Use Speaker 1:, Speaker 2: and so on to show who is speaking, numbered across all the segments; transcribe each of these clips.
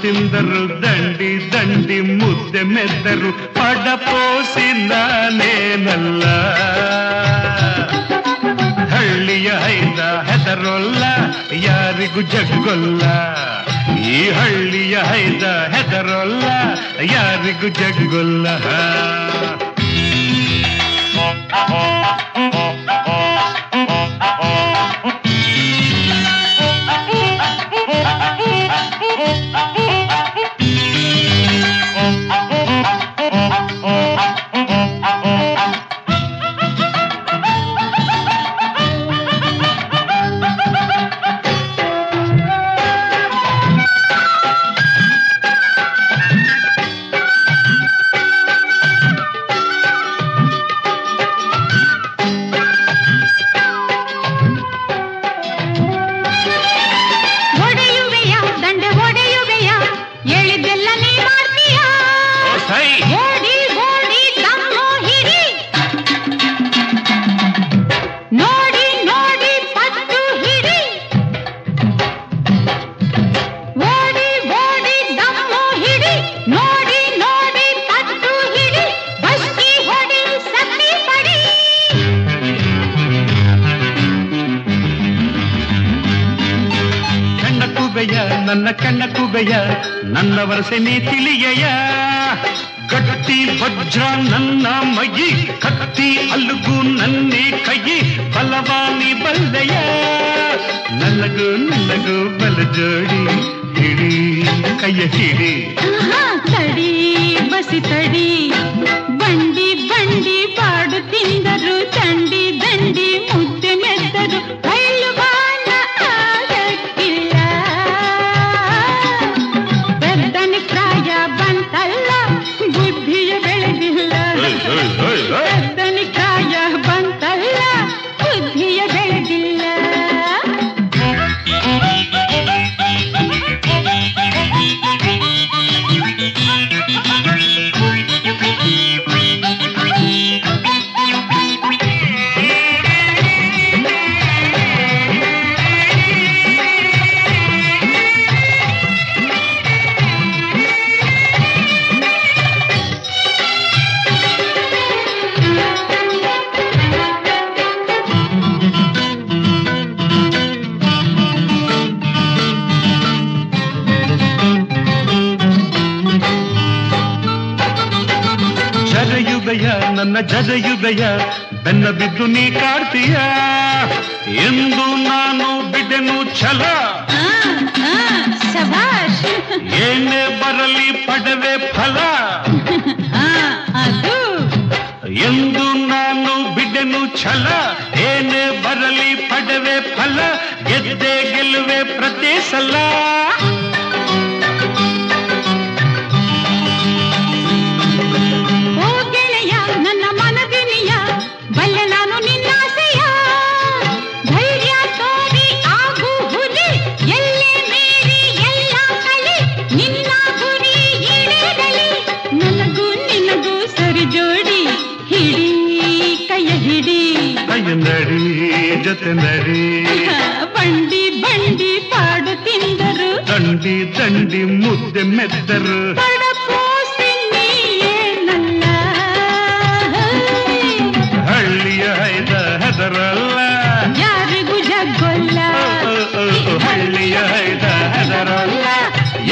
Speaker 1: ತಿಂದರು ದಂಡಿ ದಂಡಿ ಮುದ್ದೆ ಮೆದ್ದರು ಪಡಪೋಸಿ ನಾನೇನಲ್ಲ ಹಳ್ಳಿಯ ಹೈದ ಹೆದರೊಲ್ಲ ಯಾರಿಗೂ ಜಗ್ಗೊಲ್ಲ ಈ ಹಳ್ಳಿಯ ಹೈದ ಹೆದರೊಲ್ಲ ಯಾರಿಗೂ ಜಗ್ಗೊಲ್ಲ ನನ್ನ ಕಣ್ಣ ಕುಬೆಯ ನನ್ನ ವರಸೆ ನೀ ತಿಳಿಯಯ ಗಟ್ಟಿ ವಜ್ರ ನನ್ನ ಮೈ ಕತ್ತಿ ಅಲ್ಲುಗು ನನ್ನೇ ಕೈ ಬಲವಾನಿ ಬಲ್ಲೆಯ ನನಗೂ ನನಗೂ ಬಲ ಜೋಡಿ ಹಿಡಿ ಕೈಯ ಹಿಡಿ
Speaker 2: ತಡಿ ಬಸಿ ತಡಿ ಬಂಡಿ ಬಂಡಿ ಪಾಡು ತಿಂದರು ದಂಡಿ ದಂಡಿ ಮುದ್ದೆ ಮೆದ್ದರು ಕಾಯ ಬಂತಲ್ಲ ಬುದ್ಧಿಯ ಬೆಳೆದಿಲ್ಲ
Speaker 1: ನನ್ನ ಜದಯುದಯ ಬೆನ್ನ ಬಿದ್ದು ನೀ ಕಾಡ್ತೀಯ ಎಂದು ನಾನು ಬಿಡೆನು ಛಲ ಏನೇ ಬರಲಿ ಪಡವೆ ಫಲ ಎಂದು ನಾನು ಬಿಡೆನು ಛಲ ಏನೇ ಬರಲಿ ಪಡವೆ ಫಲ ಗೆದ್ದೆ ಗೆಲ್ಲುವೆ ಪ್ರತಿ ಸಲ ನಡಿ ಜೊತೆ ನಡಿ
Speaker 2: ಬಂಡಿ ಬಂಡಿ ಪಾಡು ತಿಂದರು
Speaker 1: ದಂಡಿ ದಂಡಿ ಮುದ್ದೆ ಮೆದ್ದರು
Speaker 2: ಪಡಪೋಸಿ ನೀಯೇನಲ್ಲ
Speaker 1: ಹಳ್ಳಿಯ ಹೈದ ಹೆದರಲ್ಲ
Speaker 2: ಯಾರಿಗೂ ಜಗ್ಗೊಲ್ಲ
Speaker 1: ಹಳ್ಳಿಯ ಹೈದ ಹೆದರಲ್ಲ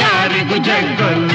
Speaker 1: ಯಾರಿಗೂ ಜಗ್ಗೊಲ್ಲ